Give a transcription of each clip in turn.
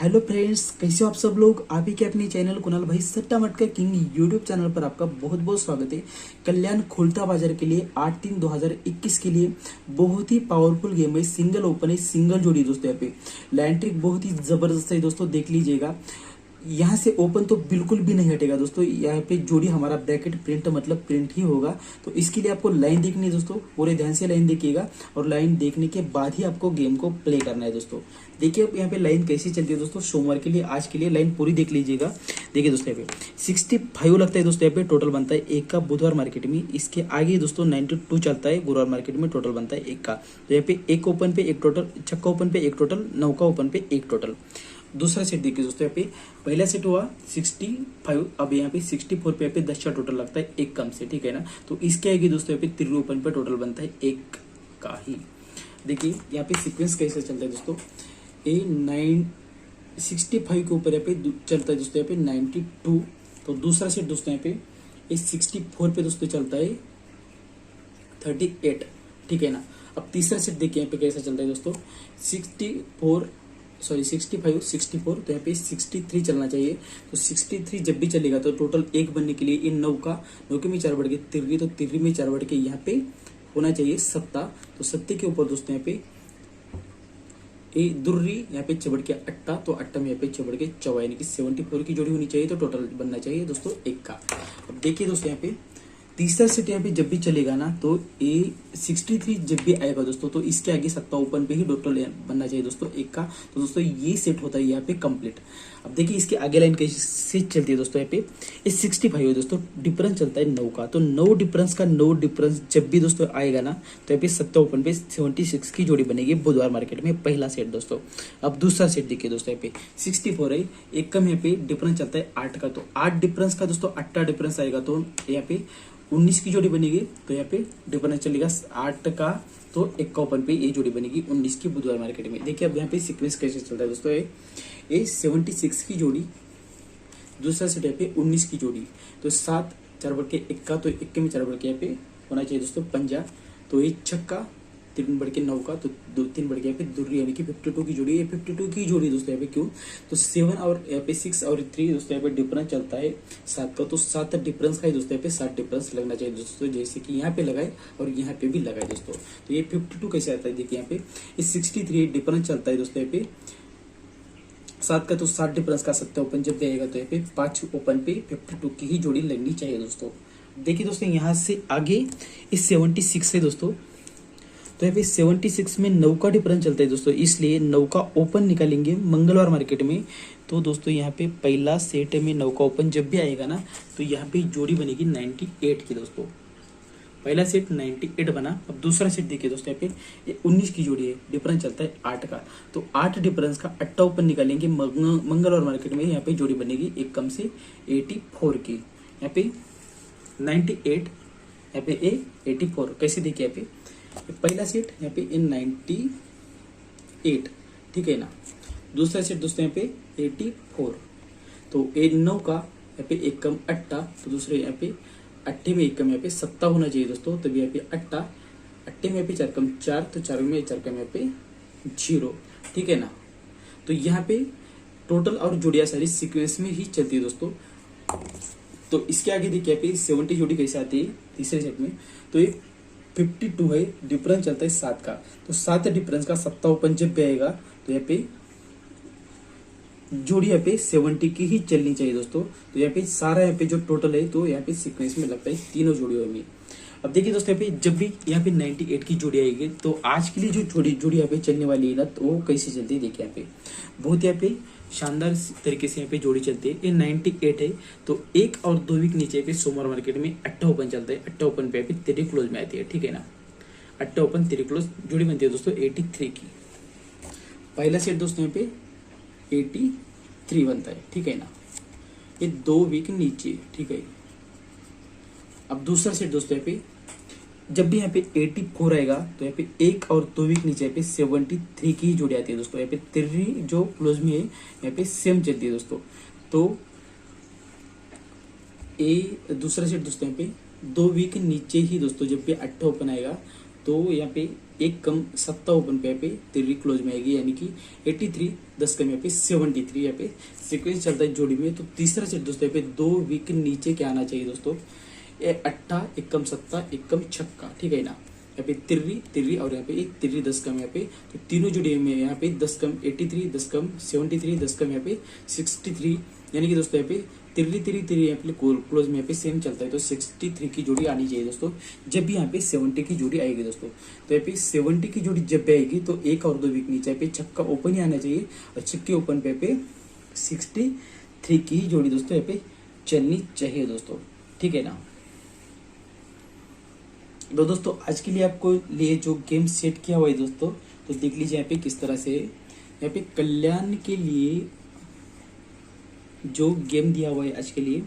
Hello friends, कैसे हो आप सब लोग। आप ही के अपने चैनल कुणाल भाई सट्टा मटका किंग यूट्यूब चैनल पर आपका बहुत बहुत स्वागत है। कल्याण खोलता बाजार के लिए 8/3/2021 के लिए बहुत ही पावरफुल गेम है। सिंगल ओपन है, सिंगल जोड़ी दोस्तों। यहाँ पे लाइन ट्रिक बहुत ही जबरदस्त है दोस्तों, देख लीजिएगा। यहाँ से ओपन तो बिल्कुल भी नहीं हटेगा दोस्तों। यहाँ पे जोड़ी हमारा ब्रैकेट प्रिंट मतलब प्रिंट ही होगा। तो इसके लिए आपको लाइन देखनी है दोस्तों, पूरे ध्यान से लाइन देखिएगा और लाइन देखने के बाद ही आपको गेम को प्ले करना है दोस्तों। देखिए अब यहाँ पे लाइन कैसी चलती है दोस्तों। सोमवार के लिए आज के लिए लाइन पूरी देख लीजिएगा। देखिए दोस्तों यहाँ पे 65 लगता है दोस्तों। यहाँ पे टोटल बनता है एक का बुधवार मार्केट में। इसके आगे दोस्तों 92 चलता है गुरुवार मार्केट में। टोटल बनता है एक का। तो यहाँ पे एक ओपन पे एक टोटल, छक्का ओपन पे एक टोटल, नौका ओपन पे एक टोटल। दूसरा सेट देखिए दोस्तों। यहाँ पे पहला सेट हुआ 65, अब यहाँ पे 64 पे यहाँ पे 10 का टोटल लगता है एक कम से, ठीक है ना। तो इसके आगे दोस्तों यहाँ पे तिरु ओपन पे टोटल बनता है एक का ही। देखिए यहाँ पे सीक्वेंस कैसे चलता है दोस्तों। 65 के ऊपर यहाँ पे चलता है दोस्तों यहाँ पे 92। तो दूसरा सेट दोस्तों यहाँ पे 64 पे दोस्तों चलता है 38, ठीक है ना। अब तीसरा सेट देखिए यहाँ पे कैसा चलता है दोस्तों। 65 64, तो यहाँ पे 63 चलना चाहिए। तो 63 जब भी चलेगा तो टोटल एक बनने के लिए इन नौके में 4 बढ़ के तिर्री, तो तिर्री में 4 बढ़ के यहाँ पे होना चाहिए सत्ता। तो सत्ते के ऊपर दोस्तों यहाँ पे दुर्री यहाँ पे चबड़ के अट्टा, तो अट्टा में यहाँ पे चबड़ के चौवा, यानी कि 74 की जोड़ी होनी चाहिए। तो टोटल बनना चाहिए दोस्तों एक का। अब देखिए दोस्तों यहाँ पे तीसरा सेट यहाँ पे जब भी चलेगा ना तो 63 जब भी आएगा दोस्तों, तो इसके आगे सत्ता ओपन पे ही टोटल बनना चाहिए दोस्तों एक का। तो दोस्तों ये सेट होता है यहाँ पे कंप्लीट। अब देखिए इसके आगे लाइन कैसे चलती है दोस्तों। यहाँ पे 65 है दोस्तों, डिफरेंस चलता है 9 का। तो 9 डिफरेंस का 9 डिफरेंस जब भी दोस्तों आएगा ना तो यहाँ पे सत्ता ओपन पे 76 की जोड़ी बनेगी बुधवार मार्केट में, पहला सेट दोस्तों। अब दूसरा सेट देखिए दोस्तों। यहाँ पे 64 है, एक कम यहाँ पे डिफरेंस चलता है 8 का। तो 8 डिफरेंस का दोस्तों 8 डिफरेंस आएगा तो यहाँ पे 19 की जोड़ी बनेगी। तो यहाँ पे डिफरेंस चलेगा 8 का, तो एक का ओपन पे ये जोड़ी बनेगी 19 की बुधवार मार्केट में। देखिए अब यहाँ पे सीक्वेंस कैसे चलता है दोस्तों। ये 76 की जोड़ी, दूसरा सेट यहाँ पे 19 की जोड़ी। तो 7 4 बढ़ के एक का, तो एक में 4 बढ़ के यहाँ पे होना चाहिए दोस्तों पंजा। तो ये छक्का, 3 बढ़ के 9 का, तो 3 बढ़ के यहाँ पे दुर्री, यानी कि 52 की जोड़ी। ये 52 की जोड़ी दोस्तों यहाँ पे क्यों, तो 7 और यहाँ पे 6 और 3 दोस्तों यहाँ पे डिफरेंस चलता है 7 का। तो 7 डिफरेंस का ही दोस्तों यहाँ पे 7 डिफरेंस लगना चाहिए दोस्तों, जैसे कि यहाँ पे लगाए और यहाँ पे भी लगाए दोस्तों। तो ये 52 कैसे आता है देखिए यहाँ पे। ये 63 डिफरेंस चलता है दोस्तों यहाँ पे 7 का। तो 7 डिफरेंस का सत्ता ओपन जब आएगा तो यहाँ पे 5 ओपन पे 52 की ही जोड़ी लगनी चाहिए दोस्तों। देखिए दोस्तों यहाँ से आगे इस 76 है दोस्तों। तो यहाँ पे 76 में 9 का डिफरेंस चलता है दोस्तों, इसलिए 9 का ओपन निकालेंगे मंगलवार मार्केट में। तो दोस्तों यहाँ पे पहला सेट में 9 का ओपन जब भी आएगा ना तो यहाँ पे जोड़ी बनेगी 98 की दोस्तों। पहला सेट 98 बना। अब दूसरा सेट देखिए दोस्तों, यहाँ पे 19 की जोड़ी है, डिफरेंस चलता है 8 का। तो 8 डिफरेंस का 8 ओपन निकालेंगे मंगलवार मार्केट में। यहाँ पे जोड़ी बनेगी एक कम से 84 की। यहाँ पे 98, यहाँ पे 84 कैसे देखिए। यहाँ पे पहला सेट यहाँ पे 98, ठीक है ना। दूसरा सेट दोस्तों यहाँ पे 84। तो 9 का यहाँ पे एक कम अट्टा, तो दूसरे यहाँ पे अट्ठे में एक कम यहाँ पे सत्ता होना चाहिए दोस्तों। तभी यहाँ पे अट्टा, अट्ठे में यहाँ पे 4 कम 4, तो 4 में 4 कम यहाँ पे 0, ठीक है ना। तो यहाँ पे टोटल और जोड़ियां सारी सीक्वेंस में ही चलती है दोस्तों। तो इसके आगे देखिए यहाँ पे 70 जोड़ी कैसे आती है तीसरे सेट में। तो ये 52 है, डिफरेंस चलता है 7 का। तो 7 डिफरेंस का सत्ता ओपन जब पे आएगा तो यहाँ पे जोड़ी यहाँ पे 70 की ही चलनी चाहिए दोस्तों। तो यहाँ पे सारा यहाँ पे जो टोटल है तो यहाँ पे सीक्वेंस में लगता है तीनों जोड़ियों में। अब देखिए दोस्तों यहाँ पे जब भी यहाँ पे 98 की जोड़ी आएगी तो आज के लिए जो जोड़ी यहाँ पे चलने वाली है ना तो वो कैसे चलती है देखिए। यहाँ पे बहुत यहाँ पे शानदार तरीके से यहाँ पे जोड़ी चलती है। ये 98 है, तो 1 और 2 वीक नीचे पे सोमवार मार्केट में अट्ठा ओपन चलता है। अट्ठा ओपन पे यहाँ पे 3 क्लोज में आती है, ठीक है ना। अट्ठा ओपन 3 क्लोज जोड़ी बनती है दोस्तों 83 की। पहला सेट दोस्तों यहाँ पे 83 बनता है, ठीक है ना। ये 2 वीक नीचे, ठीक है। अब दूसरा सेट दोस्तों यहाँ पे जब भी यहाँ पे 84 आएगा तो यहाँ पे 1 और 2 वीक नीचे यहाँ पे 73 की जोड़ी आती है दोस्तों। यहाँ पे 3 जो क्लोज में है यहाँ पे सेम चलती है दोस्तों। तो दूसरा सेट दोस्तों यहाँ पे 2 वीक नीचे ही दोस्तों जब भी 8 ओपन आएगा तो यहाँ पे एक कम 7 ओपन पे यहाँ पे 3 क्लोज में आएगी, यानी कि 83, 10 कम यहाँ पे 73 यहाँ पे सीक्वेंस चलता है जोड़ी में। तो तीसरा सेट दोस्तों यहाँ पे 2 वीक नीचे क्या आना चाहिए दोस्तों, ये 8, एक कम 7, एक कम छक्का, ठीक है ना। यहाँ पे तिर्री और यहाँ पे एक तिर्री 10 कम यहाँ पे, तो तीनों जोड़ी में यहाँ पे 10 कम 83, 10 कम 73, 10 कम यहाँ पे 63, यानी कि दोस्तों यहाँ पे तिर्री यहाँ पे क्लोज में यहाँ पे सेम चलता है। तो 63 की जोड़ी आनी चाहिए दोस्तों, जब भी यहाँ पे 70 की जोड़ी आएगी दोस्तों। तो यहाँ पे 70 की जोड़ी जब भी आएगी तो 1 और 2 वीक नीचे पे छक्का ओपन ही आना चाहिए, और छक्के ओपन पे 63 की जोड़ी दोस्तों यहाँ पे चलनी चाहिए दोस्तों, ठीक है ना। तो दोस्तों आज के लिए आपको लिए जो गेम सेट किया हुआ है दोस्तों, तो देख लीजिए यहाँ पे किस तरह से यहाँ पे कल्याण के लिए जो गेम दिया हुआ है आज के लिए।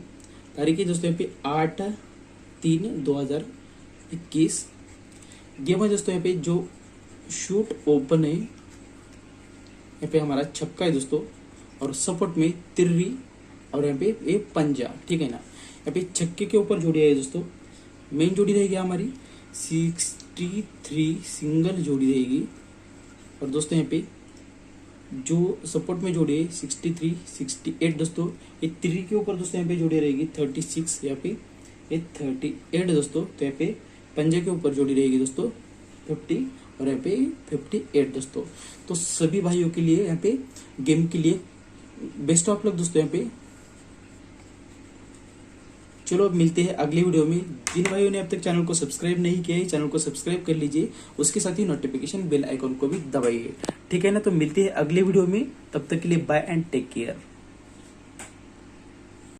तारीख है दोस्तों यहाँ पे 8/3/2021 गेम है दोस्तों। यहाँ पे जो शूट ओपन है यहाँ पे हमारा छक्का है दोस्तों, और सपोर्ट में तिर्री और यहाँ पे ये पंजा, ठीक है ना। यहाँ पे छक्के के ऊपर जोड़ी है दोस्तों, मेन जोड़ी रहेगी हमारी 63 सिंगल जोड़ी रहेगी, और दोस्तों यहाँ पे जो सपोर्ट में जोड़ी है 63, 68 दोस्तों। ये 3 के ऊपर दोस्तों यहाँ पे जोड़ी रहेगी 36, यहाँ पे ये 38 दोस्तों। तो यहाँ पे पंजे के ऊपर जोड़ी रहेगी दोस्तों 50, और यहाँ पे 58 दोस्तों। तो सभी भाइयों के लिए यहाँ पे गेम के लिए बेस्ट ऑफ लक दोस्तों यहाँ पे। चलो अब मिलते हैं अगले वीडियो में। जिन भाइयों ने अब तक चैनल को सब्सक्राइब नहीं किया है, चैनल को सब्सक्राइब कर लीजिए, उसके साथ ही नोटिफिकेशन बेल आइकॉन को भी दबाइए, ठीक है ना। तो मिलते हैं अगले वीडियो में, तब तक के लिए बाय एंड टेक केयर।